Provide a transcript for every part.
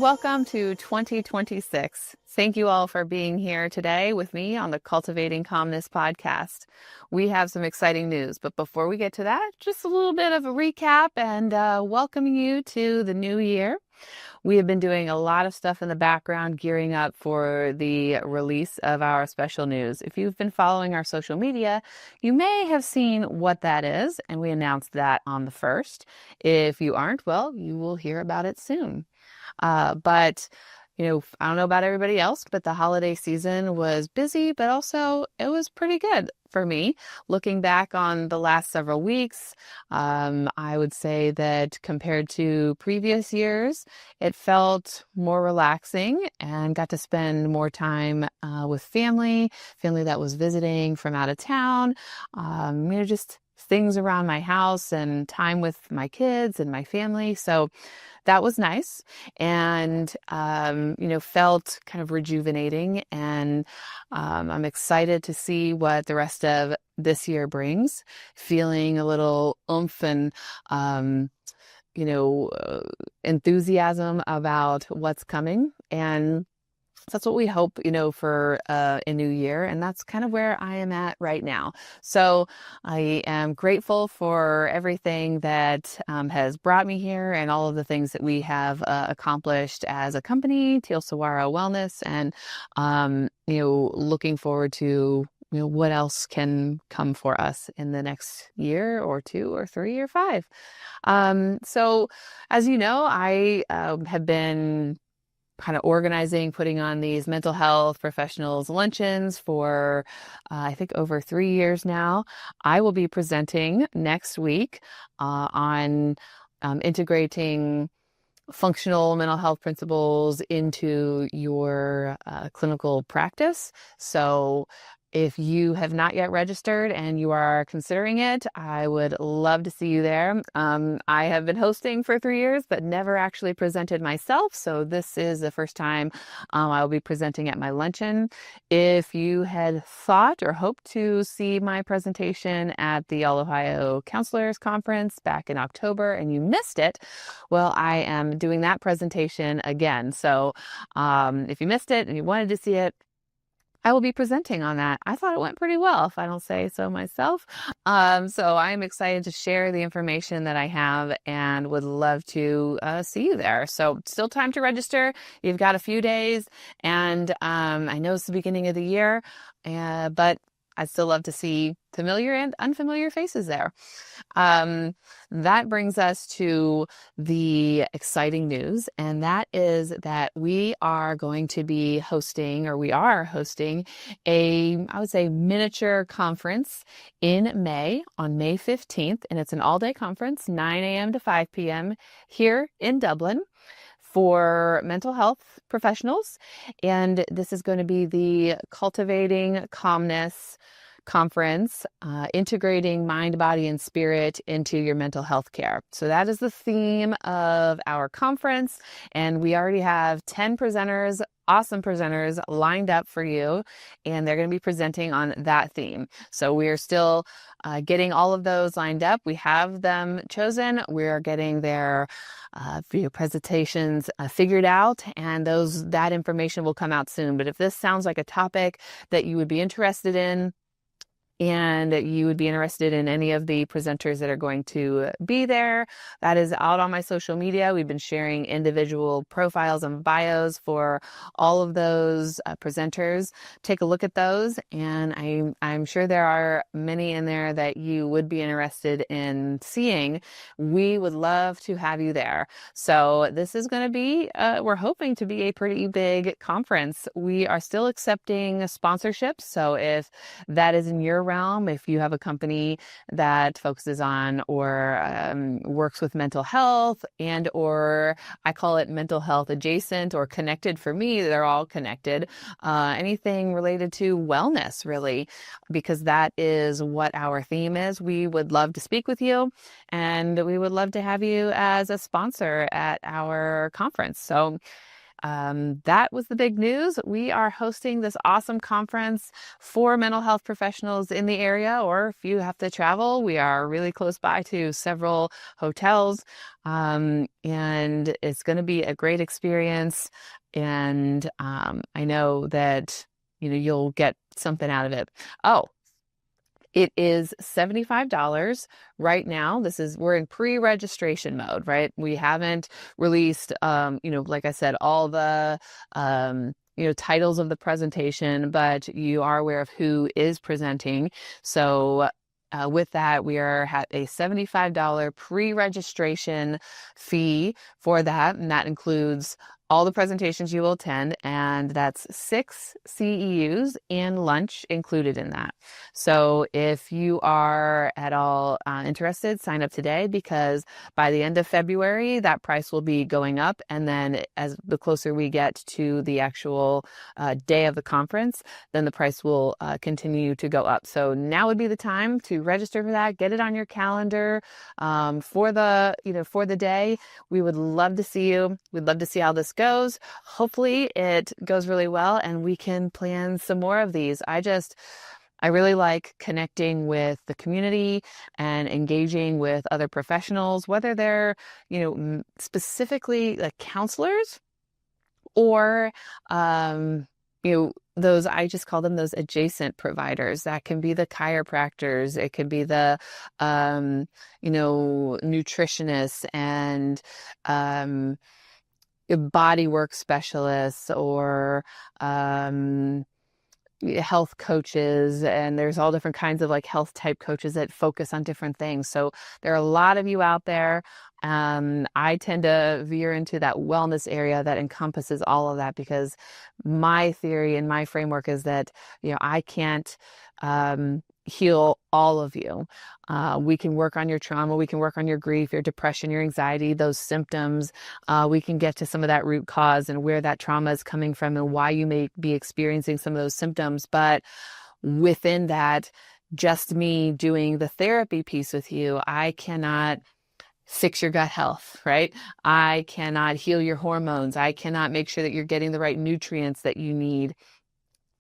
welcome to 2026. Thank you all for being here today with me on the Cultivating Calmness podcast. We have some exciting news, but before we get to that, just a little bit of a recap and welcoming you to the new year. We have been doing a lot of stuff in the background, gearing up for the release of our special news. If you've been following our social media, you may have seen what that is, and we announced that on the 1st. If you aren't, well, you will hear about it soon. But I don't know about everybody else, but the holiday season was busy, but also it was pretty good for me. Looking back on the last several weeks, I would say that compared to previous years, it felt more relaxing and got to spend more time with family that was visiting from out of town, just things around my house and time with my kids and my family. So that was nice and, felt kind of rejuvenating. And I'm excited to see what the rest of this year brings, feeling a little oomph and, enthusiasm about what's coming. And that's what we hope, for a new year. And that's kind of where I am at right now. So I am grateful for everything that has brought me here and all of the things that we have accomplished as a company, Teal Saguaro Wellness, and, looking forward to what else can come for us in the next year or 2 or 3 or 5. So as you know, I have been kind of organizing, putting on these mental health professionals luncheons for, I think, over 3 years now. I will be presenting next week on integrating functional mental health principles into your clinical practice. So if you have not yet registered and you are considering it, I would love to see you there. I have been hosting for 3 years, but never actually presented myself. So this is the first time I will be presenting at my luncheon. If you had thought or hoped to see my presentation at the 𝗓𝗏𝗏𝘂𝗀𝘀 Counselors Conference back in October and you missed it, well, I am doing that presentation again. So if you missed it and you wanted to see it, I will be presenting on that. I thought it went pretty well, if I don't say so myself. So I'm excited to share the information that I have and would love to see you there. So still time to register. You've got a few days, and I know it's the beginning of the year, but I'd still love to see familiar and unfamiliar faces there. That brings us to the exciting news, and that is that we are hosting a, I would say, miniature conference in May, on May 15th, and it's an all-day conference, 9 a.m. to 5 p.m. here in Dublin, for mental health professionals. And this is going to be the Cultivating Calmness Conference, integrating mind, body, and spirit into your mental health care. So that is the theme of our conference. And we already have 10 presenters, awesome presenters lined up for you, and they're going to be presenting on that theme. So we are still getting all of those lined up. We have them chosen. We are getting their presentations figured out, and that information will come out soon. But if this sounds like a topic that you would be interested in, and you would be interested in any of the presenters that are going to be there, that is out on my social media. We've been sharing individual profiles and bios for all of those presenters. Take a look at those, and I'm sure there are many in there that you would be interested in seeing. We would love to have you there. So this is going to be, we're hoping to be a pretty big conference. We are still accepting sponsorships. So if that is in your realm, if you have a company that focuses on or works with mental health, and or I call it mental health adjacent or connected, for me, they're all connected, anything related to wellness, really, because that is what our theme is. We would love to speak with you, and we would love to have you as a sponsor at our conference. So that was the big news. We are hosting this awesome conference for mental health professionals in the area, or if you have to travel, we are really close by to several hotels. And it's going to be a great experience. And I know that, you'll get something out of it. Oh, it is $75 right now. We're in pre-registration mode, right? We haven't released, like I said, all the, titles of the presentation, but you are aware of who is presenting. So with that, we are at a $75 pre-registration fee for that, and that includes all the presentations you will attend, and that's 6 CEUs and lunch included in that. So if you are at all interested, sign up today, because by the end of February, that price will be going up. And then as the closer we get to the actual day of the conference, then the price will continue to go up. So now would be the time to register for that, get it on your calendar for the day. We would love to see you. We'd love to see how this goes. Hopefully it goes really well and we can plan some more of these. I really like connecting with the community and engaging with other professionals, whether they're, specifically like counselors or, those, I just call them those adjacent providers. That can be the chiropractors. It can be the, nutritionists and, body work specialists or, health coaches, and there's all different kinds of like health type coaches that focus on different things. So there are a lot of you out there. I tend to veer into that wellness area that encompasses all of that, because my theory and my framework is that, I can't heal all of you. We can work on your trauma, we can work on your grief, your depression, your anxiety, those symptoms. We can get to some of that root cause and where that trauma is coming from and why you may be experiencing some of those symptoms. But within that, just me doing the therapy piece with you, I cannot fix your gut health, right? I cannot heal your hormones. I cannot make sure that you're getting the right nutrients that you need.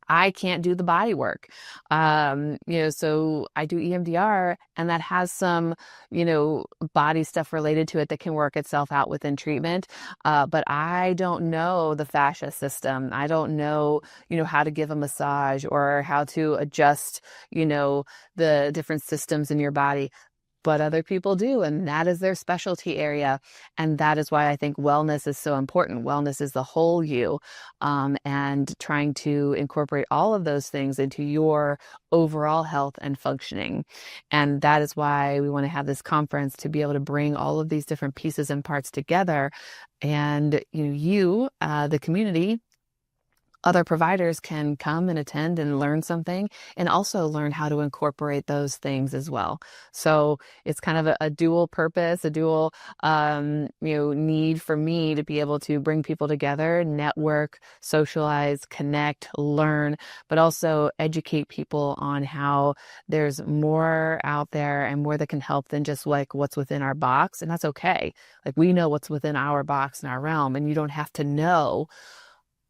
I can't do the body work. So I do EMDR, and that has some, body stuff related to it that can work itself out within treatment. But I don't know the fascia system. I don't know, how to give a massage or how to adjust, the different systems in your body. But other people do, and that is their specialty area. And that is why I think wellness is so important. Wellness is the whole you, and trying to incorporate all of those things into your overall health and functioning. And that is why we want to have this conference, to be able to bring all of these different pieces and parts together. And you, the community, other providers can come and attend and learn something, and also learn how to incorporate those things as well. So it's kind of a dual purpose, a dual, need for me to be able to bring people together, network, socialize, connect, learn, but also educate people on how there's more out there and more that can help than just like what's within our box. And that's okay. Like, we know what's within our box and our realm, and you don't have to know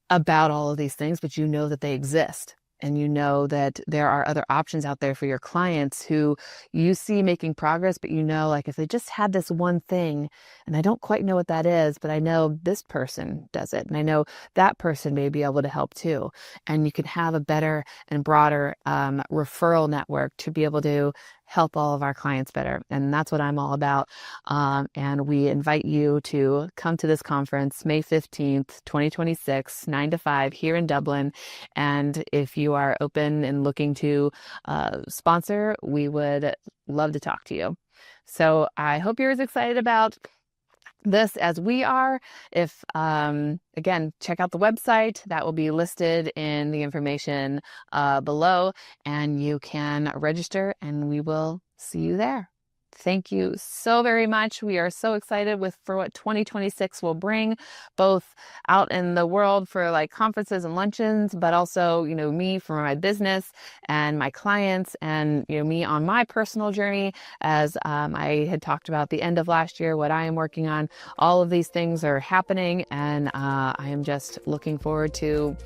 about all of these things, but you know that they exist. And you know that there are other options out there for your clients who you see making progress, but like, if they just had this one thing, and I don't quite know what that is, but I know this person does it, and I know that person may be able to help too. And you can have a better and broader referral network to be able to help all of our clients better. And that's what I'm all about. And we invite you to come to this conference, May 15th, 2026, 9 to 5 here in Dublin. And if you are open and looking to sponsor, we would love to talk to you. So I hope you're as excited about this as we are. If, again, check out the website that will be listed in the information below, and you can register, and we will see you there. Thank you so very much. We are so excited for what 2026 will bring, both out in the world for like conferences and luncheons, but also, me for my business and my clients and, me on my personal journey as I had talked about the end of last year, what I am working on. All of these things are happening, and I am just looking forward to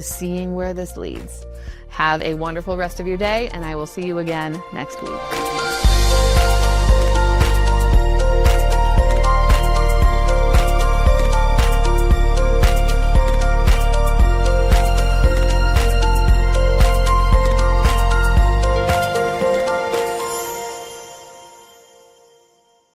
seeing where this leads. Have a wonderful rest of your day, and I will see you again next week.